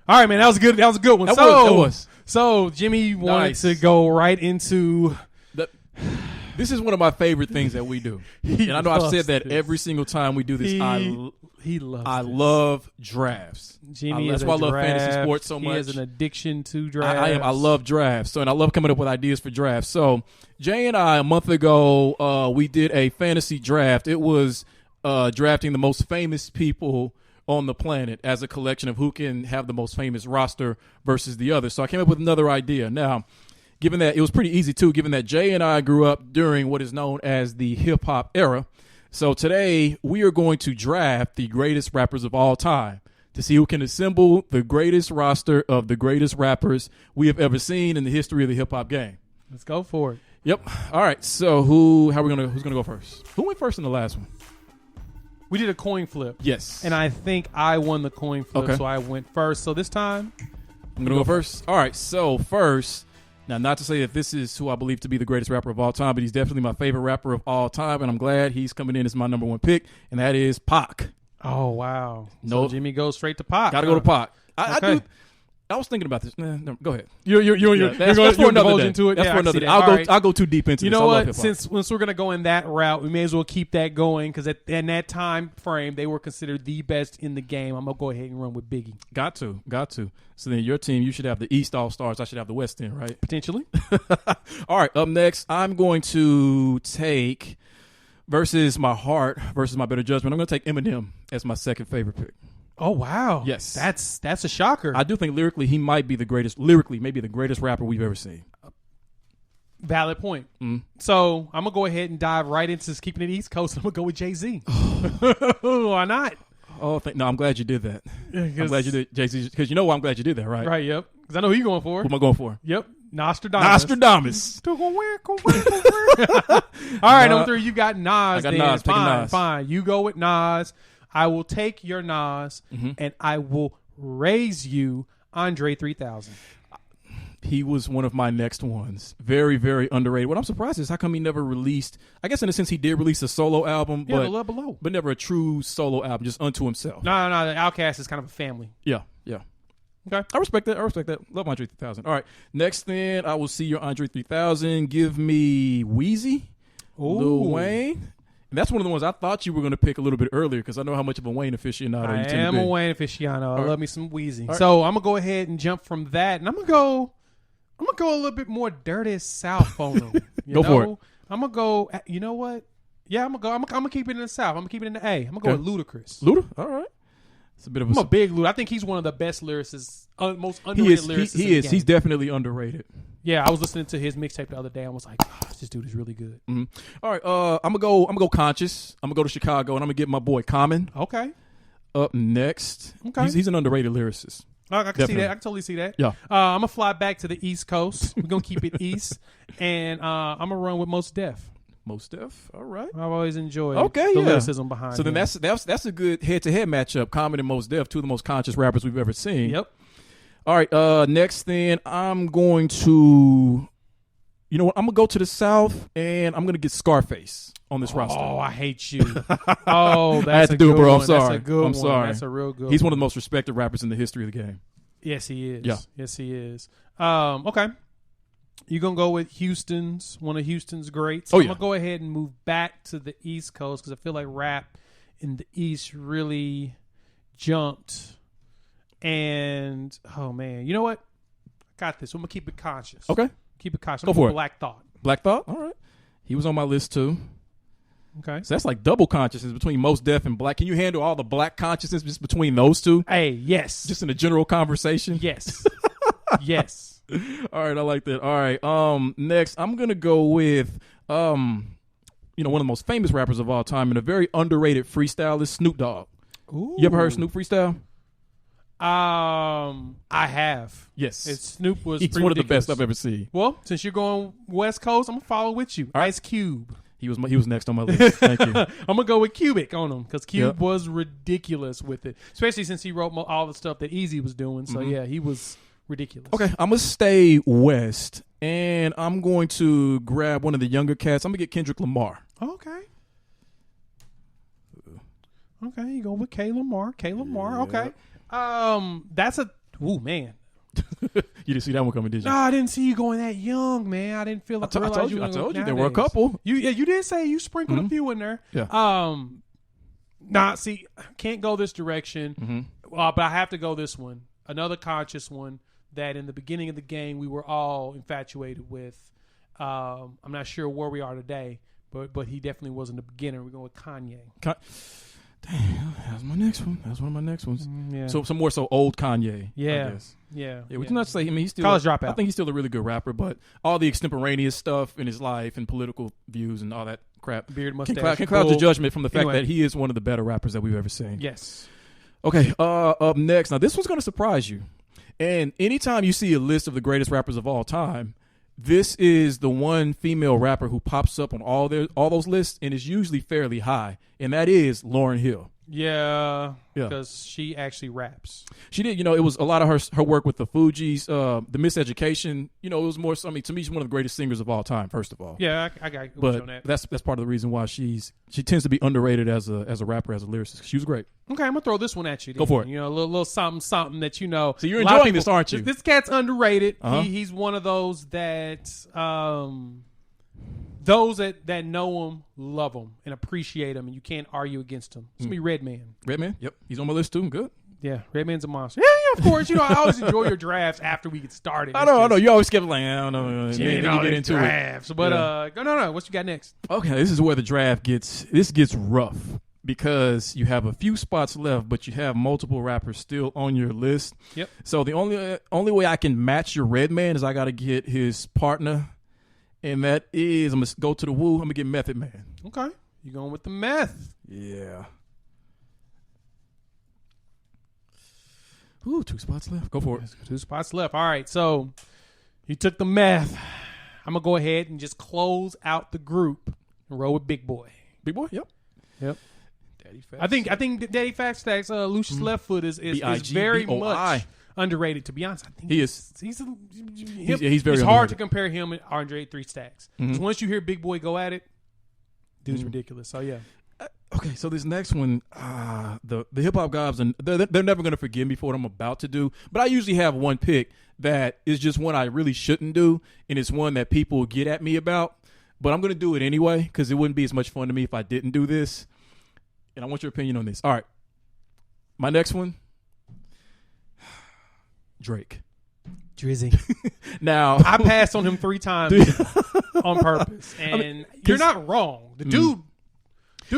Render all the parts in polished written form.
All right, man. That was good. That was a good one. That was. So Jimmy wanted to go right into. This is one of my favorite things that we do, and I know I've said that every single time we do this. He loves. I love drafts. Jimmy that's why I love fantasy sports so much. He has an addiction to drafts. I love drafts. And I love coming up with ideas for drafts. So Jay and I, a month ago, we did a fantasy draft. It was drafting the most famous people on the planet as a collection of who can have the most famous roster versus the other. So I came up with another idea. Now, given that it was pretty easy too, given that Jay and I grew up during what is known as the hip hop era. So today we are going to draft the greatest rappers of all time to see who can assemble the greatest roster of the greatest rappers we have ever seen in the history of the hip hop game. Let's go for it. Yep. All right. So who's gonna go first? Who went first in the last one? We did a coin flip. Yes. And I think I won the coin flip, so I went first. So this time, I'm going to go first. All right. So first, now not to say that this is who I believe to be the greatest rapper of all time, but he's definitely my favorite rapper of all time, and I'm glad he's coming in as my number one pick, and that is Pac. Oh, wow. No, so Jimmy goes straight to Pac. Got to go to Pac. I was thinking about this. No, go ahead. That's for another day. Into it. That's for another day. I'll go too deep into this. You know what? Since we're going to go in that route, we may as well keep that going because in that time frame, they were considered the best in the game. I'm going to go ahead and run with Biggie. Got to. So then your team, you should have the East All-Stars. I should have the West end, right? Potentially. All right, up next, I'm going to take versus my heart, versus my better judgment. I'm going to take Eminem as my second favorite pick. Oh, wow. Yes. That's a shocker. I do think lyrically he might be the greatest, maybe the greatest rapper we've ever seen. Valid point. So I'm going to go ahead and dive right into keeping it East Coast. I'm going to go with Jay-Z. Why not? Oh, no, I'm glad you did that. I'm glad you did, Jay-Z, because you know why I'm glad you did that, right? Right, yep. Because I know who you're going for. Who am I going for? Yep. Nostradamus. All right, number 3, you got Nas. I got Nas. Fine. You go with Nas. I will take your Nas, and I will raise you Andre 3000. He was one of my next ones. Very, very underrated. What I'm surprised is how come he never released, I guess in a sense he did release a solo album, The Love Below. But never a true solo album, just unto himself. No, the Outkast is kind of a family. Yeah. Okay. I respect that. Love Andre 3000. All right. Next then, I will see your Andre 3000. Give me Weezy, Lil Wayne. And that's one of the ones I thought you were going to pick a little bit earlier because I know how much of a Wayne aficionado you tend to be. I am a Wayne aficionado. I love me some Weezy. Right. So I'm going to go ahead and jump from that, and I'm going to go a little bit more dirty South on them. Go for it. I'm going to go, you know what? Yeah, I'm going to keep it in the South. I'm going to keep it in the A. I'm going to go with Ludacris. Luda? All right. It's a bit of I'm a big Luda. I think he's one of the best lyricists, most underrated lyricists. He is. He's definitely underrated. Yeah, I was listening to his mixtape the other day and was like, this dude is really good. Mm-hmm. All right, I'm gonna go conscious. I'm gonna go to Chicago and I'm gonna get my boy Common. Okay. Up next. Okay. He's an underrated lyricist. I can see that. I can totally see that. Yeah. I'm gonna fly back to the East Coast. We're gonna keep it East, and I'm gonna run with Mos Def. Mos Def. All right. I've always enjoyed the lyricism behind. So then that's a good head-to-head matchup. Common and Mos Def, two of the most conscious rappers we've ever seen. Yep. All right. Next, then I'm going to, you know what? I'm gonna go to the South and I'm gonna get Scarface on this roster. Oh, I hate you. Oh, that's I had to do it, bro. I'm sorry. That's a good one. I'm sorry. That's a real good. He's one of the most respected rappers in the history of the game. Yes, he is. Yeah. Yes, he is. Okay. You're going to go with one of Houston's greats. I'm going to go ahead and move back to the East Coast because I feel like rap in the East really jumped. And, oh, man. You know what? I got this. I'm going to keep it conscious. Okay. Keep it conscious. Go for it. Black Thought. Black Thought? All right. He was on my list, too. Okay. So that's like double consciousness between Mos Def and Black. Can you handle all the Black consciousness just between those two? Hey, yes. Just in a general conversation? Yes. Yes. All right, I like that. All right, next I'm gonna go with one of the most famous rappers of all time and a very underrated freestylist, Snoop Dogg. Ooh. You ever heard Snoop freestyle? I have. Yes. Snoop was He's one of the best I've ever seen. Well, since you're going West Coast, I'm gonna follow with you. Ice Cube. He was next on my list. Thank you. I'm gonna go with Cubic on him because Cube was ridiculous with it, especially since he wrote all the stuff that Easy was doing. So yeah, he was ridiculous. Okay, I'm going to stay West, and I'm going to grab one of the younger cats. I'm going to get Kendrick Lamar. Okay. Okay, you go with K. Lamar. Okay. That's a Ooh, man. You didn't see that one coming, did you? No, I didn't see you going that young, man. I didn't feel like I told you there were a couple. You did say you sprinkled a few in there. Yeah. See, can't go this direction, but I have to go this one. Another conscious one that in the beginning of the game we were all infatuated with. I'm not sure where we are today, but he definitely wasn't the beginner. We're going with Kanye. Damn, that's my next one. That's one of my next ones. Yeah. So some more so old Kanye. Yeah. I guess. Yeah. Which not to say, I mean, he's still college dropout. I think he's still a really good rapper, but all the extemporaneous stuff in his life and political views and all that crap beard, mustache, can cloud your judgment from the fact that he is one of the better rappers that we've ever seen. Yes. Okay. Up next, now this one's going to surprise you. And anytime you see a list of the greatest rappers of all time, this is the one female rapper who pops up on all those lists and is usually fairly high, and that is Lauryn Hill. Yeah, because she actually raps. She did. It was a lot of her work with the Fugees, the Miseducation. It was more. I mean, to me, she's one of the greatest singers of all time. First of all, yeah, I got. But that's part of the reason why she tends to be underrated as a rapper, as a lyricist. She was great. Okay, I'm gonna throw this one at you. Then. Go for it. A little something that So you're enjoying this, aren't you? This cat's underrated. He's one of those that those that know him love him and appreciate him, and you can't argue against him. It's gonna be Redman. Redman, yep, he's on my list too. Good. Yeah, Redman's a monster. Yeah, of course. I always enjoy your drafts after we get started. I know. You always skip like, I don't know. You get into drafts. But no. What you got next? Okay, this is where the draft gets rough because you have a few spots left, but you have multiple rappers still on your list. Yep. So the only way I can match your Redman is I got to get his partner. And that is, I'm going to go to the Woo. I'm going to get Method Man. Okay. You're going with the meth. Yeah. Ooh, 2 spots left. Go for it. 2 spots left. All right. So you took the meth. I'm going to go ahead and just close out the group and roll with Big Boy. Big Boy? Yep. Daddy Facts. I think Daddy Facts Lucius Left Foot is very much underrated, to be honest. I think he is. He's very hard to compare him and Andre 3 Stacks. Mm-hmm. So once you hear Big Boy go at it, dude's ridiculous. So yeah. Okay, so this next one, the hip hop gods, and they're never going to forgive me for what I'm about to do. But I usually have one pick that is just one I really shouldn't do, and it's one that people get at me about. But I'm going to do it anyway because it wouldn't be as much fun to me if I didn't do this. And I want your opinion on this. All right, my next one. Drake. Drizzy. Now I passed on him 3 times on purpose, and you're not wrong. The dude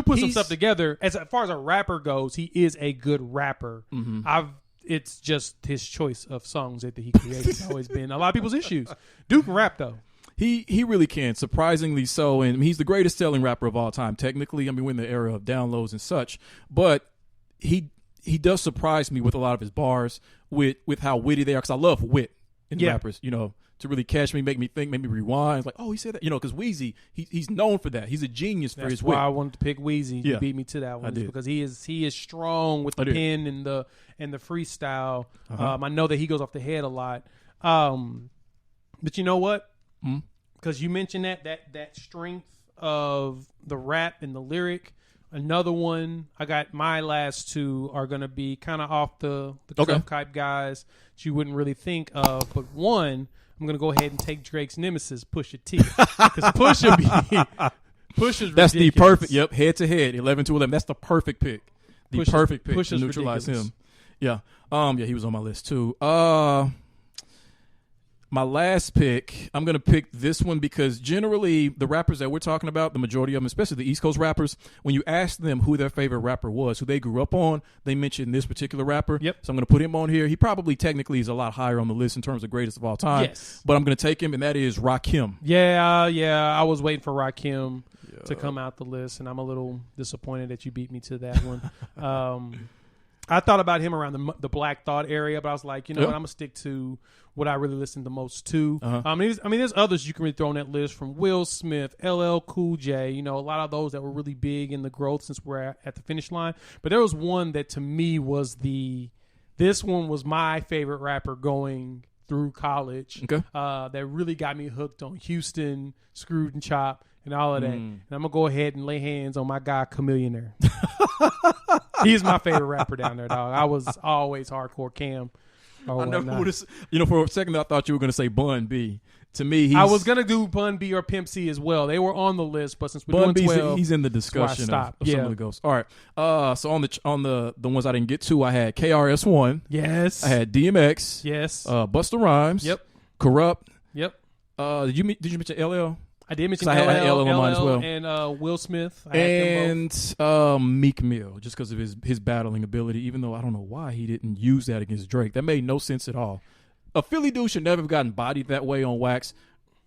puts some stuff together. As far as a rapper goes, he is a good rapper. Mm-hmm. It's just his choice of songs that he creates has always been a lot of people's issues. Dude can rap though. He really can, surprisingly so, and he's the greatest selling rapper of all time. Technically, I mean, we're in the era of downloads and such, but he does surprise me with a lot of his bars, with how witty they are, because I love wit in rappers, to really catch me, make me think, make me rewind. It's like, oh, he said that, because Weezy, he's known for that. He's a genius for his wit. That's why I wanted to pick Weezy. You beat me to that one because he is strong with the pen and the freestyle. I know that he goes off the head a lot. But you know what? Because you mentioned that strength of the rap and the lyric. Another one, I got my last 2 are going to be kind of off the cuff type guys that you wouldn't really think of. But one, I'm going to go ahead and take Drake's nemesis, Pusha T. Because Pusha's That's ridiculous. the perfect, head to head, 11 to 11. That's the perfect pick. Perfect pick Pusha's to neutralize ridiculous. him. Yeah. He was on my list too. My last pick, I'm going to pick this one because generally the rappers that we're talking about, the majority of them, especially the East Coast rappers, when you ask them who their favorite rapper was, who they grew up on, they mention this particular rapper. Yep. So I'm going to put him on here. He probably technically is a lot higher on the list in terms of greatest of all time. Yes. But I'm going to take him, and that is Rakim. Yeah. I was waiting for Rakim to come out the list, and I'm a little disappointed that you beat me to that one. I thought about him around the Black Thought area, but I was like, what, I'm going to stick to what I really listen the most to. There's others you can really throw on that list, from Will Smith, LL Cool J, a lot of those that were really big in the growth since we're at the finish line. But there was one that to me was this one was my favorite rapper going through college. Okay. That really got me hooked on Houston, Screwed and Chopped, and all of that. And I'm going to go ahead and lay hands on my guy, Chamillionaire. He's my favorite rapper down there, dog. I was always hardcore Cam. Oh, I never would have. For a second, I thought you were going to say Bun B. To me, I was gonna do Bun B or Pimp C as well. They were on the list, but since we're Bun doing B's 12, he's in the discussion of some of the ghosts. All right. So on the ones I didn't get to, I had KRS-One. Yes. I had DMX. Yes. Busta Rhymes. Yep. Corrupt. Yep. Did you mention LL? I did mention I had LL on mine as well. And Will Smith. And Meek Mill, just because of his battling ability, even though I don't know why he didn't use that against Drake. That made no sense at all. A Philly dude should never have gotten bodied that way on wax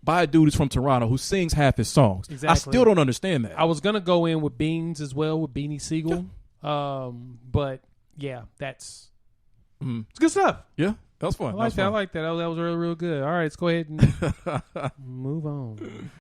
by a dude who's from Toronto who sings half his songs. Exactly. I still don't understand that. I was going to go in with Beans as well, with Beanie Siegel. Yeah. But, yeah, it's good stuff. Yeah, that was fun. I like that. That was really, real good. All right, let's go ahead and move on.